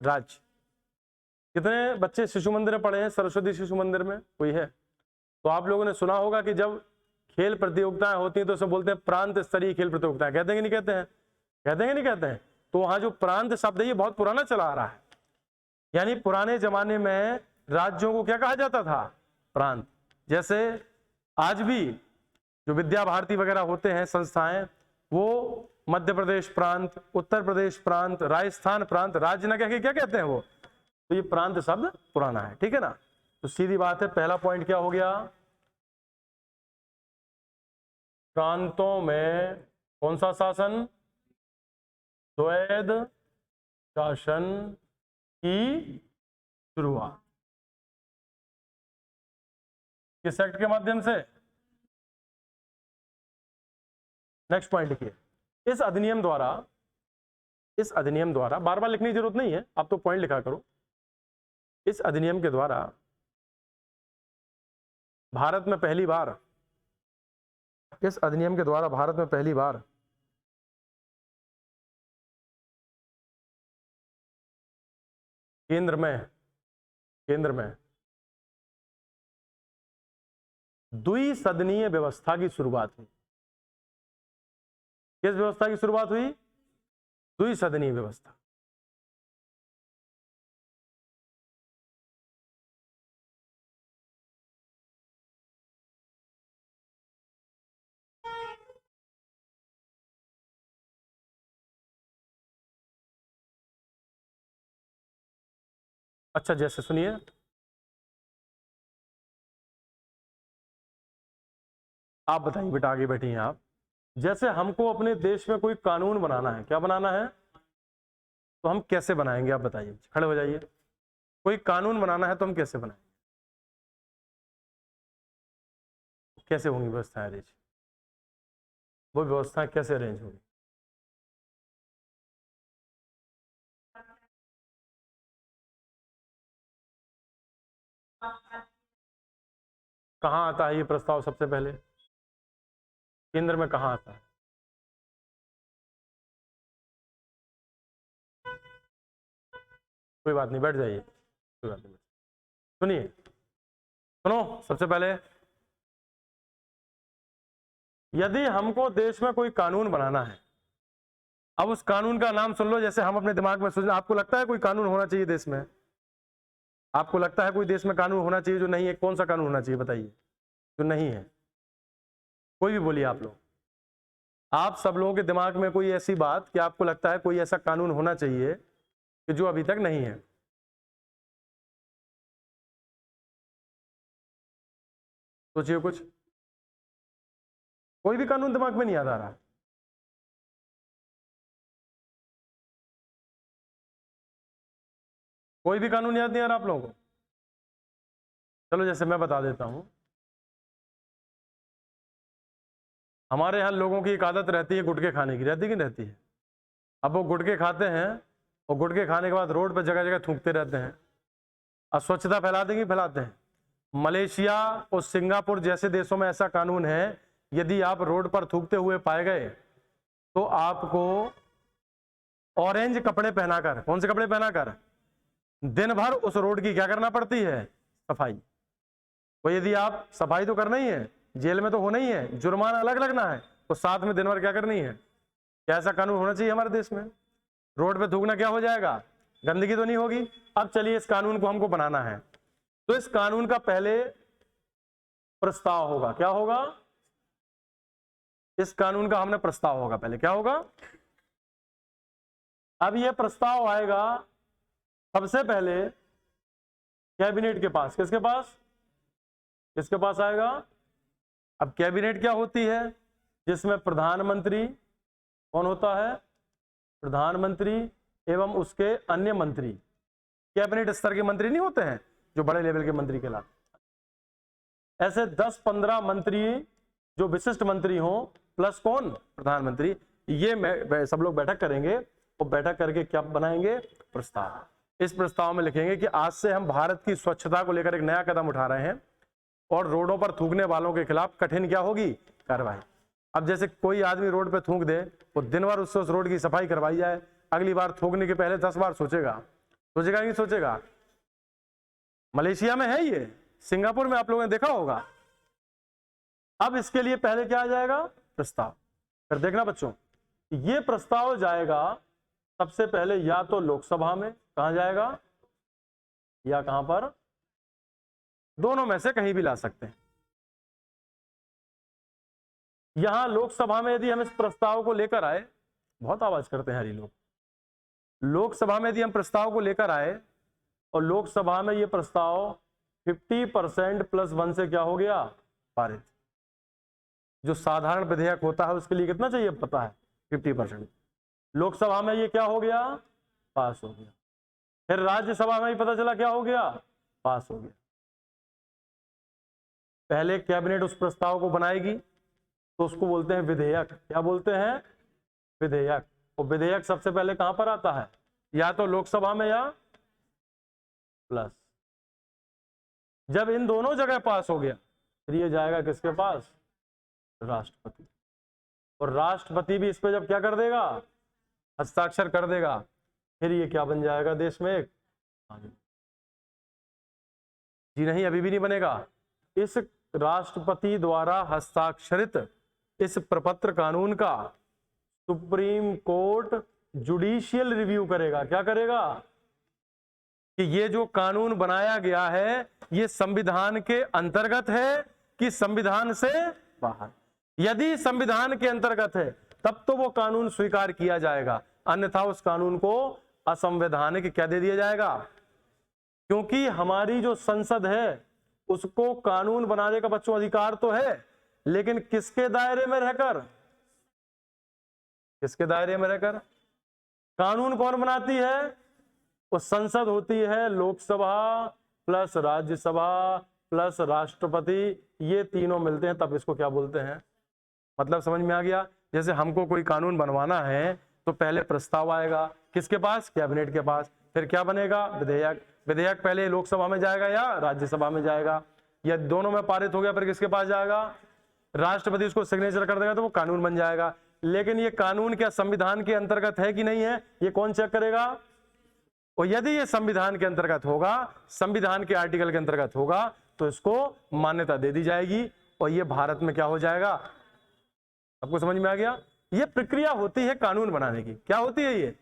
राज्य। कितने बच्चे शिशु मंदिर में पढ़े हैं? सरस्वती शिशु मंदिर में कोई है? तो आप लोगों ने सुना होगा कि जब खेल प्रतियोगिताएं होती हैं तो उसमें बोलते हैं प्रांत स्तरीय खेल प्रतियोगिताएं। कहते हैं कि नहीं कहते हैं? कहते हैं कि नहीं कहते हैं? तो वहां जो प्रांत शब्द है ये बहुत पुराना चला आ रहा है। यानी पुराने जमाने में राज्यों को क्या कहा जाता था? प्रांत। जैसे आज भी जो विद्या भारती वगैरह होते हैं संस्थाएं, वो मध्य प्रदेश प्रांत, उत्तर प्रदेश प्रांत, राजस्थान प्रांत, राज्य न कह के क्या कहते हैं वो? तो ये प्रांत शब्द पुराना है। ठीक है ना? तो सीधी बात है, पहला पॉइंट क्या हो गया? प्रांतों में कौन सा शासन? द्वैध शासन की शुरुआत किस एक्ट के माध्यम से? नेक्स्ट पॉइंट लिखिए। इस अधिनियम द्वारा बार बार लिखने की जरूरत नहीं है, आप तो पॉइंट लिखा करो। इस अधिनियम के द्वारा भारत में पहली बार, इस अधिनियम के द्वारा भारत में पहली बार केंद्र में द्विसदनीय व्यवस्था की शुरुआत हुई। किस व्यवस्था की शुरुआत हुई? द्विसदनीय व्यवस्था। अच्छा, जैसे सुनिए, आप बताइए बेटा, आगे बैठी हैं आप। जैसे हमको अपने देश में कोई कानून बनाना है, क्या बनाना है, तो हम कैसे बनाएंगे? आप बताइए, खड़े हो जाइए। कोई कानून बनाना है तो हम कैसे बनाएंगे? कैसे होंगी व्यवस्थाएं अरेंज? वो व्यवस्थाएं कैसे अरेंज होगी? कहाँ आता है ये प्रस्ताव? सबसे पहले केंद्र में कहाँ आता है? कोई बात नहीं, बैठ जाइए, कोई बात नहीं। सुनिए, सुनो, सबसे पहले यदि हमको देश में कोई कानून बनाना है, अब उस कानून का नाम सुन लो। जैसे हम अपने दिमाग में सोच, आपको लगता है कोई कानून होना चाहिए देश में? आपको लगता है कोई देश में कानून होना चाहिए जो नहीं है? कौन सा कानून होना चाहिए बताइए जो नहीं है? कोई भी बोलिए आप लोग। आप सब लोगों के दिमाग में कोई ऐसी बात कि आपको लगता है कोई ऐसा कानून होना चाहिए कि जो अभी तक नहीं है? सोचिए कुछ। कोई भी कानून दिमाग में नहीं याद आ रहा? कोई भी कानून याद नहीं आ रहा आप लोगों को? चलो, जैसे मैं बता देता हूं। हमारे यहाँ लोगों की एक आदत रहती है गुटखे खाने की, रहती कि नहीं रहती है? अब वो गुटखे खाते हैं और गुटखे खाने के बाद रोड पर जगह जगह थूकते रहते हैं। अस्वच्छता फैला देंगे, फैलाते हैं। मलेशिया और सिंगापुर जैसे देशों में ऐसा कानून है, यदि आप रोड पर थूकते हुए पाए गए तो आपको ऑरेंज कपड़े पहनाकर, कौन से कपड़े पहनाकर, दिन भर उस रोड की क्या करना पड़ती है? सफाई। वो यदि आप सफाई तो करना ही है, जेल में तो होना ही है, जुर्माना अलग लगना है, तो साथ में दिन भर क्या करनी है? क्या ऐसा कानून होना चाहिए हमारे देश में? रोड पे थूकना क्या हो जाएगा? गंदगी तो नहीं होगी? अब चलिए, इस कानून को हमको बनाना है, तो इस कानून का पहले प्रस्ताव होगा। क्या होगा? इस कानून का हमने प्रस्ताव होगा पहले। क्या होगा? अब यह प्रस्ताव आएगा सबसे पहले कैबिनेट के पास। किसके पास? किसके पास आएगा? अब कैबिनेट क्या होती है? जिसमें प्रधानमंत्री कौन होता है? प्रधानमंत्री एवं उसके अन्य मंत्री, कैबिनेट स्तर के मंत्री नहीं होते हैं जो बड़े लेवल के मंत्री कहलाते। ऐसे 10-15 मंत्री जो विशिष्ट मंत्री हों, प्लस कौन? प्रधानमंत्री। ये सब लोग बैठक करेंगे और बैठक करके क्या बनाएंगे? प्रस्ताव। इस प्रस्ताव में लिखेंगे कि आज से हम भारत की स्वच्छता को लेकर एक नया कदम उठा रहे हैं और रोडों पर थूकने वालों के खिलाफ कठिन क्या होगी? कार्रवाई। अब जैसे कोई आदमी रोड पे थूक दे, वो दिन भर उससे उस रोड की सफाई करवाई जाए, अगली बार थूकने के पहले 10 बार सोचेगा। सोचेगा नहीं सोचेगा? मलेशिया में है ये, सिंगापुर में आप लोगों ने देखा होगा। अब इसके लिए पहले क्या आ जाएगा? प्रस्ताव। फिर देखना बच्चों, ये प्रस्ताव जाएगा सबसे पहले या तो लोकसभा में, कहां जाएगा, या कहां पर, दोनों में से कहीं भी ला सकते हैं। यहां लोकसभा में यदि हम इस प्रस्ताव को लेकर आए, बहुत आवाज करते हैं हरी लोग, लोकसभा में यदि हम प्रस्ताव को लेकर आए और लोकसभा में ये प्रस्ताव 50% + 1 से क्या हो गया? पारित। जो साधारण विधेयक होता है उसके लिए कितना चाहिए पता है? 50%। लोकसभा में ये क्या हो गया? पास हो गया। फिर राज्यसभा में ही पता चला क्या हो गया? पास हो गया। पहले कैबिनेट उस प्रस्ताव को बनाएगी तो उसको बोलते हैं विधेयक। क्या बोलते हैं? विधेयक। और विधेयक सबसे पहले कहां पर आता है? या तो लोकसभा में या प्लस। जब इन दोनों जगह पास हो गया फिर ये जाएगा किसके पास? राष्ट्रपति। और राष्ट्रपति भी इस पे जब क्या कर देगा? हस्ताक्षर कर देगा, फिर ये क्या बन जाएगा? देश में एक जी नहीं, अभी भी नहीं बनेगा। इस राष्ट्रपति द्वारा हस्ताक्षरित इस प्रपत्र कानून का सुप्रीम कोर्ट जुडिशियल रिव्यू करेगा। क्या करेगा? कि ये जो कानून बनाया गया है ये संविधान के अंतर्गत है कि संविधान से बाहर। यदि संविधान के अंतर्गत है तब तो वो कानून स्वीकार किया जाएगा, अन्यथा उस कानून को असंवैधानिक क्या दे दिया जाएगा। क्योंकि हमारी जो संसद है उसको कानून बनाने का बच्चों अधिकार तो है, लेकिन किसके दायरे में रहकर? किसके दायरे में रहकर? कानून कौन बनाती है? वो संसद होती है, लोकसभा प्लस राज्यसभा प्लस राष्ट्रपति, ये तीनों मिलते हैं तब इसको क्या बोलते हैं। मतलब समझ में आ गया? जैसे हमको कोई कानून बनवाना है तो पहले प्रस्ताव आएगा, किसके पास? कैबिनेट के पास। फिर क्या बनेगा? विधेयक। विधेयक पहले लोकसभा में जाएगा या राज्यसभा में जाएगा, या दोनों में पारित हो गया फिर किसके पास जाएगा? राष्ट्रपति उसको सिग्नेचर कर देगा तो वो कानून बन जाएगा। लेकिन ये कानून क्या संविधान के अंतर्गत है कि नहीं है, ये कौन चेक करेगा? और यदि ये संविधान के अंतर्गत होगा, संविधान के आर्टिकल के अंतर्गत होगा, तो इसको मान्यता दे दी जाएगी और ये भारत में क्या हो जाएगा। आपको समझ में आ गया? ये प्रक्रिया होती है कानून बनाने की। क्या होती है ये?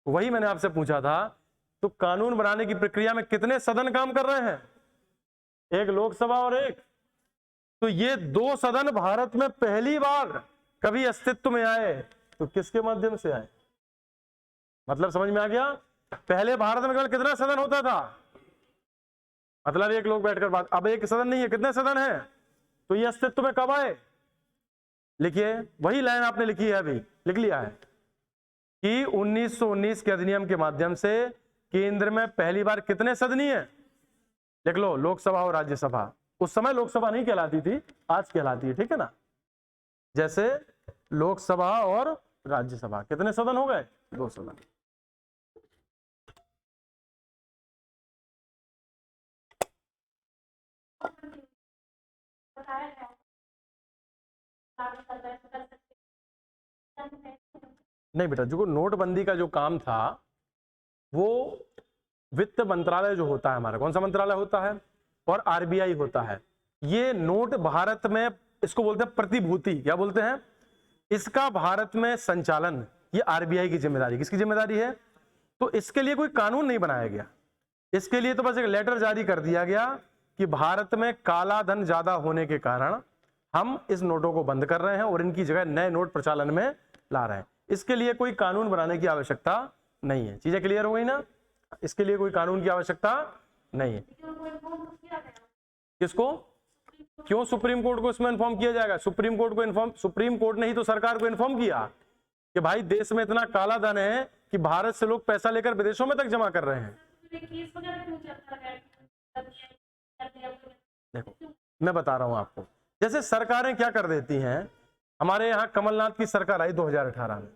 वही मैंने आपसे पूछा था। तो कानून बनाने की प्रक्रिया में कितने सदन काम कर रहे हैं? एक लोकसभा और एक, तो ये दो सदन भारत में पहली बार कभी अस्तित्व में आए तो किसके माध्यम से आए? मतलब समझ में आ गया? पहले भारत में केवल कितना सदन होता था? मतलब एक लोग बैठकर बात, अब एक सदन नहीं है, कितने सदन है? तो ये अस्तित्व में कब आए? लिखिए, वही लाइन आपने लिखी है, अभी लिख लिया है कि 1919 के अधिनियम के माध्यम से केंद्र में पहली बार कितने सदनीय? देख लो, लोकसभा और राज्यसभा। उस समय लोकसभा नहीं कहलाती थी, आज कहलाती है, ठीक है ना। जैसे लोकसभा और राज्यसभा, कितने सदन हो गए? 2 सदन। नहीं बेटा, जो नोटबंदी का जो काम था वो वित्त मंत्रालय जो होता है हमारा, कौन सा मंत्रालय होता है? और आरबीआई होता है। ये नोट भारत में, इसको बोलते हैं प्रतिभूति, क्या बोलते हैं? इसका भारत में संचालन ये आरबीआई की जिम्मेदारी। किसकी जिम्मेदारी है? तो इसके लिए कोई कानून नहीं बनाया गया, इसके लिए तो बस एक लेटर जारी कर दिया गया कि भारत में काला धन ज्यादा होने के कारण हम इस नोटों को बंद कर रहे हैं और इनकी जगह नए नोट प्रचलन में ला रहे हैं। इसके लिए कोई कानून बनाने की आवश्यकता नहीं है। चीजें क्लियर हो गई ना? इसके लिए कोई कानून की आवश्यकता नहीं है। किसको? क्यों सुप्रीम कोर्ट को इसमें इन्फॉर्म किया जाएगा? सुप्रीम कोर्ट को इन्फॉर्म, सुप्रीम कोर्ट ने ही तो सरकार को इन्फॉर्म किया कि भाई देश में इतना काला धन है कि भारत से लोग पैसा लेकर विदेशों में तक जमा कर रहे हैं। देखो मैं बता रहा हूं आपको, जैसे सरकारें क्या कर देती हैं। हमारे यहाँ कमलनाथ की सरकार आई 2018 में,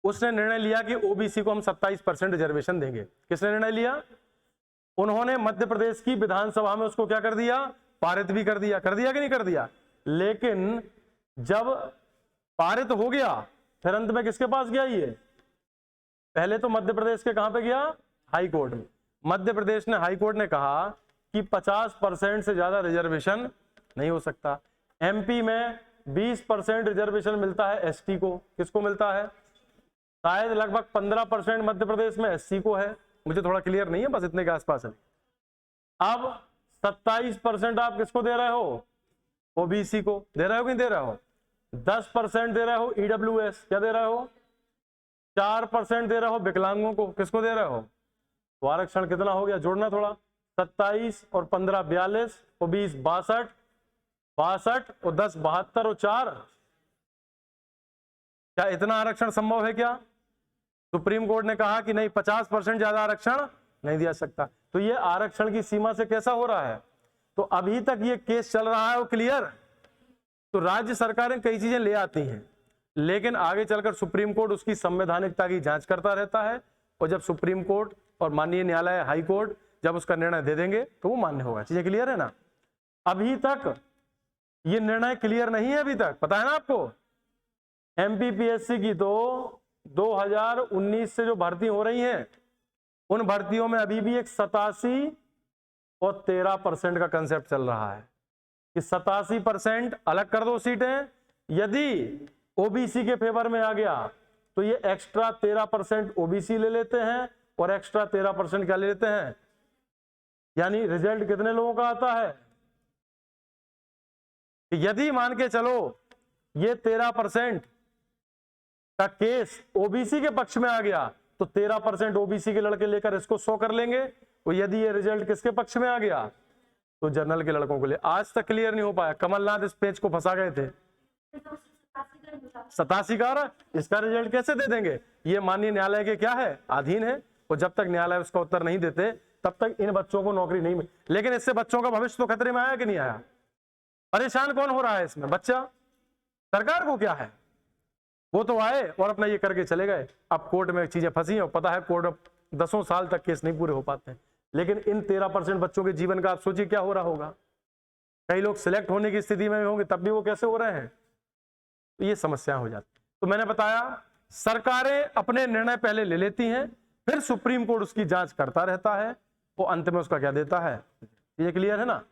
उसने निर्णय लिया कि ओबीसी को हम 27% रिजर्वेशन देंगे। किसने निर्णय लिया? उन्होंने मध्य प्रदेश की विधानसभा में उसको क्या कर दिया? पारित भी कर दिया। कर दिया कि नहीं कर दिया? लेकिन जब पारित हो गया फिर अंत में किसके पास गया ये? पहले तो मध्य प्रदेश के कहां पे गया? हाई कोर्ट में। मध्य प्रदेश ने, हाई कोर्ट ने कहा कि 50% से ज्यादा रिजर्वेशन नहीं हो सकता। एमपी में 20% रिजर्वेशन मिलता है एसटी को। किसको मिलता है? शायद लगभग 15% मध्य प्रदेश में एससी को है, मुझे थोड़ा क्लियर नहीं है, बस इतने के आसपास है। अब 27% आप किसको दे रहे हो? ओबीसी को दे रहे हो कि नहीं दे रहे हो? 10% दे रहे हो ईडब्ल्यूएस, क्या दे रहे हो? 4% दे रहे हो विकलांगों को। किसको दे रहे हो? तो आरक्षण कितना हो गया? जोड़ना थोड़ा, 27 और 15 42 और 20 62 62 और 10 72 और 4, क्या इतना आरक्षण संभव है क्या? सुप्रीम कोर्ट ने कहा कि नहीं, 50% ज्यादा आरक्षण नहीं दिया सकता। तो ये आरक्षण की सीमा से कैसा हो रहा है? तो अभी तक ये केस चल रहा है, वो क्लियर। तो राज्य सरकारें कई चीजें ले आती हैं, लेकिन आगे चलकर सुप्रीम कोर्ट उसकी संवैधानिकता की जांच करता रहता है, और जब सुप्रीम कोर्ट और माननीय न्यायालय हाई कोर्ट जब उसका निर्णय दे देंगे तो वो मान्य होगा। चीजें क्लियर है ना? अभी तक ये निर्णय क्लियर नहीं है, अभी तक पता है ना आपको। एमपीपीएससी की तो 2019 से जो भर्ती हो रही है उन भर्तियों में अभी भी एक 87 और 13% का कंसेप्ट चल रहा है कि 87% अलग कर दो सीटें, यदि ओबीसी के फेवर में आ गया तो ये एक्स्ट्रा 13% ओबीसी ले लेते हैं और एक्स्ट्रा 13% क्या ले लेते हैं, यानी रिजल्ट कितने लोगों का आता है, यदि मान के चलो ये 13% का केस ओबीसी के पक्ष में आ गया तो 13% ओबीसी के लड़के लेकर इसको 100 कर लेंगे, और यदि ये रिजल्ट किसके पक्ष में आ गया तो जनरल के लड़कों के लिए। आज तक क्लियर नहीं हो पाया, कमलनाथ इस पेज को फंसा गए थे। 87 का इसका रिजल्ट कैसे दे देंगे, ये माननीय न्यायालय के क्या है, अधीन है, और जब तक न्यायालय उसका उत्तर नहीं देते तब तक इन बच्चों को नौकरी नहीं मिली। लेकिन इससे बच्चों का भविष्य तो खतरे में आया कि नहीं आया? परेशान कौन हो रहा है इसमें? बच्चा। सरकार को क्या है, वो तो आए और अपना ये करके चले गए। अब कोर्ट में चीजें फंसी हैं और पता है कोर्ट 10 साल तक केस नहीं पूरे हो पाते हैं। लेकिन इन 13% बच्चों के जीवन का आप सोचिए क्या हो रहा होगा। कई लोग सिलेक्ट होने की स्थिति में होंगे तब भी वो कैसे हो रहे हैं, तो ये समस्या हो जाती। तो मैंने बताया सरकारें अपने निर्णय पहले ले लेती हैं, फिर सुप्रीम कोर्ट उसकी जांच करता रहता है, वो अंत में उसका क्या देता है। ये क्लियर है ना?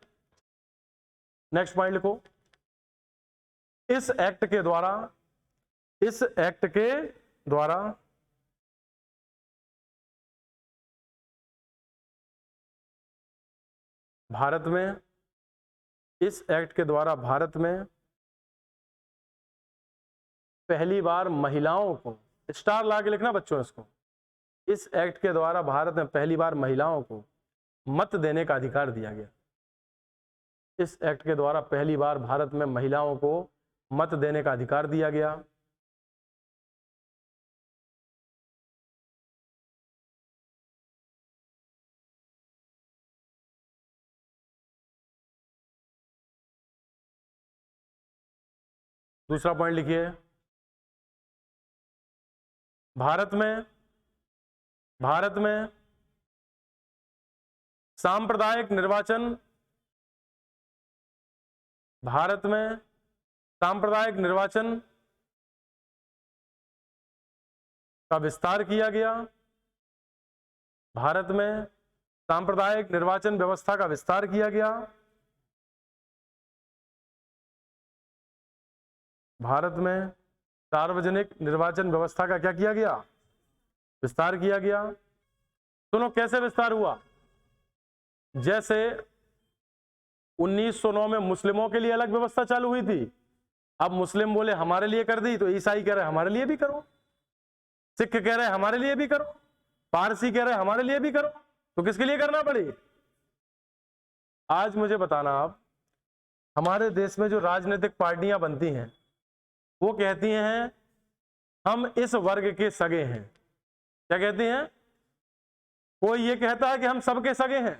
नेक्स्ट पॉइंट लिखो। इस एक्ट के द्वारा भारत में, इस एक्ट के द्वारा भारत में पहली बार महिलाओं को, स्टार ला के लिखना बच्चों इसको, इस एक्ट के द्वारा भारत में पहली बार महिलाओं को मत देने का अधिकार दिया गया। इस एक्ट के द्वारा पहली बार भारत में महिलाओं को मत देने का अधिकार दिया गया। दूसरा पॉइंट लिखिए, भारत में सांप्रदायिक निर्वाचन, भारत में सांप्रदायिक निर्वाचन का विस्तार किया गया। भारत में सांप्रदायिक निर्वाचन व्यवस्था का विस्तार किया गया। भारत में सार्वजनिक निर्वाचन व्यवस्था का क्या किया गया, विस्तार किया गया। सुनो कैसे विस्तार हुआ। जैसे 1909 में मुस्लिमों के लिए अलग व्यवस्था चालू हुई थी, अब मुस्लिम बोले हमारे लिए कर दी तो ईसाई कह रहे हमारे लिए भी करो, सिख कह रहे हमारे लिए भी करो, पारसी कह रहे हमारे लिए भी करो, तो किसके लिए करना पड़ी? आज मुझे बताना आप, हमारे देश में जो राजनीतिक पार्टियां बनती हैं वो कहती हैं हम इस वर्ग के सगे हैं। क्या कहती हैं? कोई ये कहता है कि हम सबके सगे हैं।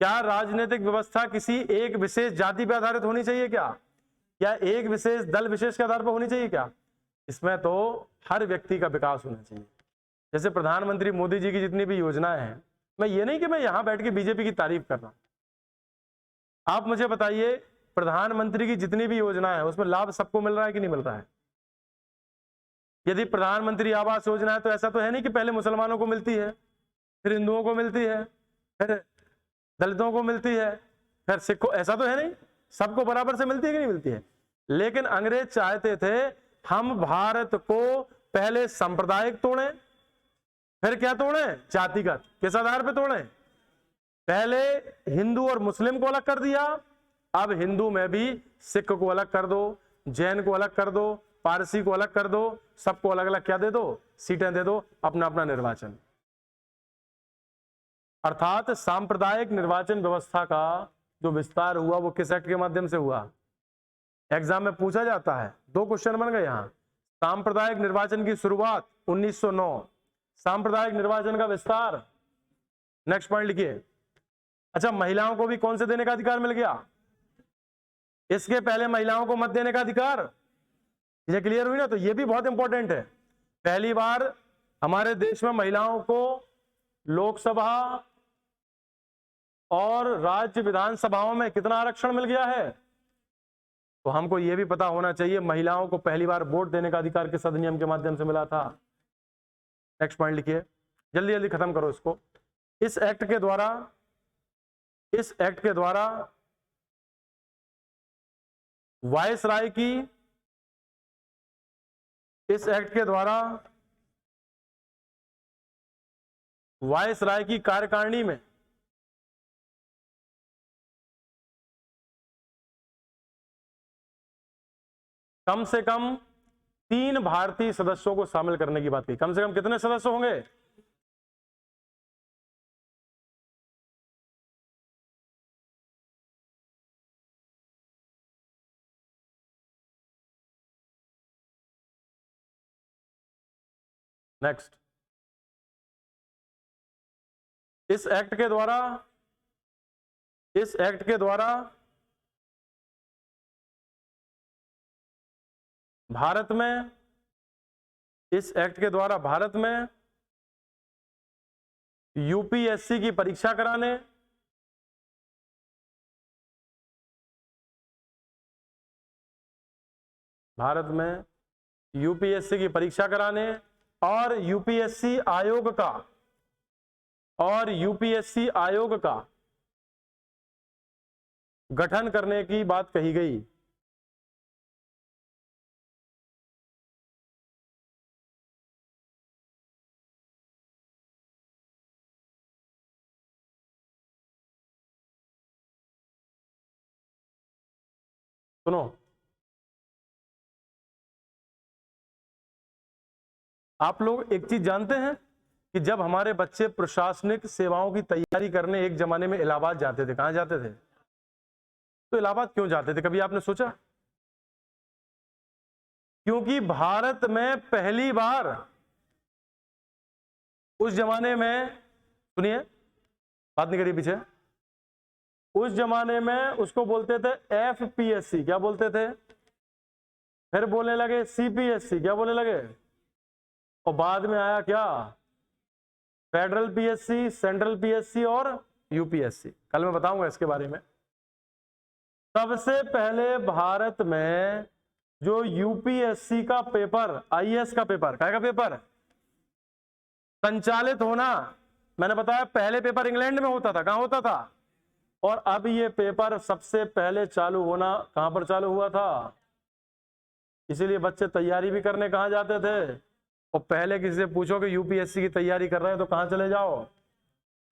क्या राजनीतिक व्यवस्था किसी एक विशेष जाति पर आधारित होनी चाहिए क्या? क्या एक विशेष दल विशेष के आधार पर होनी चाहिए क्या? इसमें तो हर व्यक्ति का विकास होना चाहिए। जैसे प्रधानमंत्री मोदी जी की जितनी भी योजनाएं हैं, मैं ये नहीं कि मैं यहां बैठ के बीजेपी की तारीफ कर रहा हूं, आप मुझे बताइए प्रधानमंत्री की जितनी भी योजनाएं हैं उसमें लाभ सबको मिल रहा है कि नहीं मिल रहा है? यदि प्रधानमंत्री आवास योजना है तो ऐसा तो है नहीं कि पहले मुसलमानों को मिलती है, फिर हिंदुओं को मिलती है, फिर दलितों को मिलती है, फिर सिखों, ऐसा तो है नहीं, सबको बराबर से मिलती है कि नहीं मिलती है। लेकिन अंग्रेज चाहते थे हम भारत को पहले सांप्रदायिक तोड़ें, फिर क्या तोड़ें, जातिगत। किस आधार पर तोड़ें? पहले हिंदू और मुस्लिम को अलग कर दिया, अब हिंदू में भी सिख को अलग कर दो, जैन को अलग कर दो, पारसी को अलग कर दो, सबको अलग अलग क्या दे दो, सीटें दे दो, अपना अपना निर्वाचन। अर्थात सांप्रदायिक निर्वाचन व्यवस्था का जो विस्तार हुआ वो किस एक्ट के माध्यम से हुआ? एग्जाम में पूछा जाता है, 2 क्वेश्चन बन गए यहां। सांप्रदायिक निर्वाचन की शुरुआत 1909, सांप्रदायिक निर्वाचन का विस्तार। नेक्स्ट पॉइंट लिखिए। अच्छा, महिलाओं को भी कौन से देने का अधिकार मिल गया? इसके पहले महिलाओं को मत देने का अधिकार। ये क्लियर हुई ना? तो ये भी बहुत इंपॉर्टेंट है। पहली बार हमारे देश में महिलाओं को लोकसभा और राज्य विधानसभाओं में कितना आरक्षण मिल गया है? तो हमको यह भी पता होना चाहिए महिलाओं को पहली बार वोट देने का अधिकार किस अधिनियम के माध्यम से मिला था। नेक्स्ट पॉइंट लिखिए, जल्दी जल्दी खत्म करो इसको। इस एक्ट के द्वारा वायसराय की, इस एक्ट के द्वारा वायसराय की कार्यकारिणी में कम से कम 3 भारतीय सदस्यों को शामिल करने की बात की। कम से कम कितने सदस्य होंगे? नेक्स्ट, इस एक्ट के द्वारा भारत में, इस एक्ट के द्वारा भारत में यूपीएससी की परीक्षा कराने, भारत में यूपीएससी की परीक्षा कराने और यूपीएससी आयोग का गठन करने की बात कही गई। सुनो, आप लोग एक चीज जानते हैं कि जब हमारे बच्चे प्रशासनिक सेवाओं की तैयारी करने एक जमाने में इलाहाबाद जाते थे, कहां जाते थे? तो इलाहाबाद क्यों जाते थे, कभी आपने सोचा? क्योंकि भारत में पहली बार उस जमाने में, सुनिए बात नहीं करिए पीछे, उस जमाने में उसको बोलते थे एफपीएससी, क्या बोलते थे? फिर बोलने लगे सीपीएससी, क्या बोलने लगे? और बाद में आया क्या? फेडरल पीएससी, सेंट्रल पीएससी और यूपीएससी। कल मैं बताऊंगा इसके बारे में। सबसे पहले भारत में जो यूपीएससी का पेपर, आईएएस का पेपर, क्या का पेपर संचालित होना, मैंने बताया पहले पेपर इंग्लैंड में होता था। कहां होता था? और अब ये पेपर सबसे पहले चालू होना कहां पर चालू हुआ था? इसीलिए बच्चे तैयारी भी करने कहां जाते थे? और पहले किसी से पूछो कि यूपीएससी की तैयारी कर रहे हैं तो कहां चले जाओ,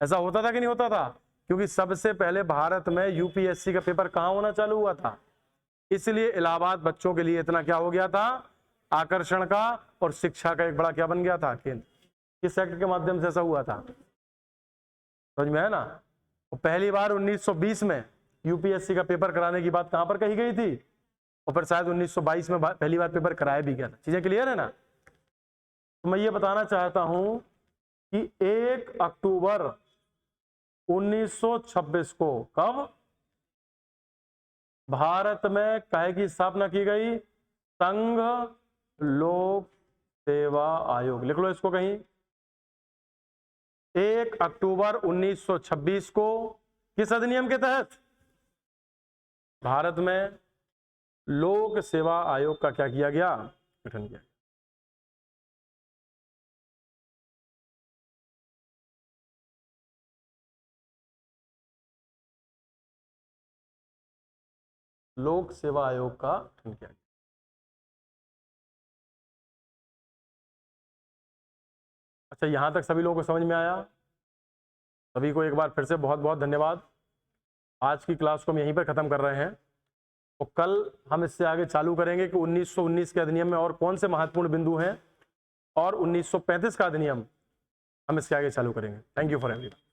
ऐसा होता था कि नहीं होता था? क्योंकि सबसे पहले भारत में यूपीएससी का पेपर कहां होना चालू हुआ था। इसलिए इलाहाबाद बच्चों के लिए इतना क्या हो गया था? आकर्षण का और शिक्षा का एक बड़ा क्या बन गया था केंद्र। किस एक्ट के माध्यम से ऐसा हुआ था, समझ में है ना? और पहली बार 1920 में यूपीएससी का पेपर कराने की बात कहां पर कही गई थी, और फिर शायद 1922 में पहली बार पेपर कराया भी गया था। चीजें क्लियर है ना? तो मैं ये बताना चाहता हूं कि 1 अक्टूबर 1926 को कब भारत में काहे की स्थापना की गई? संघ लोक सेवा आयोग। लिख लो इसको कहीं। 1 अक्टूबर 1926 को किस अधिनियम के तहत भारत में लोक सेवा आयोग का क्या किया गया? गठन किया। लोक सेवा आयोग का गठन किया। अच्छा, यहां तक सभी लोगों को समझ में आया? सभी को एक बार फिर से बहुत बहुत धन्यवाद। आज की क्लास को हम यहीं पर खत्म कर रहे हैं, और कल हम इससे आगे चालू करेंगे कि 1919 के अधिनियम में और कौन से महत्वपूर्ण बिंदु हैं, और 1935 का अधिनियम हम इसके आगे चालू करेंगे। Thank you for everyone.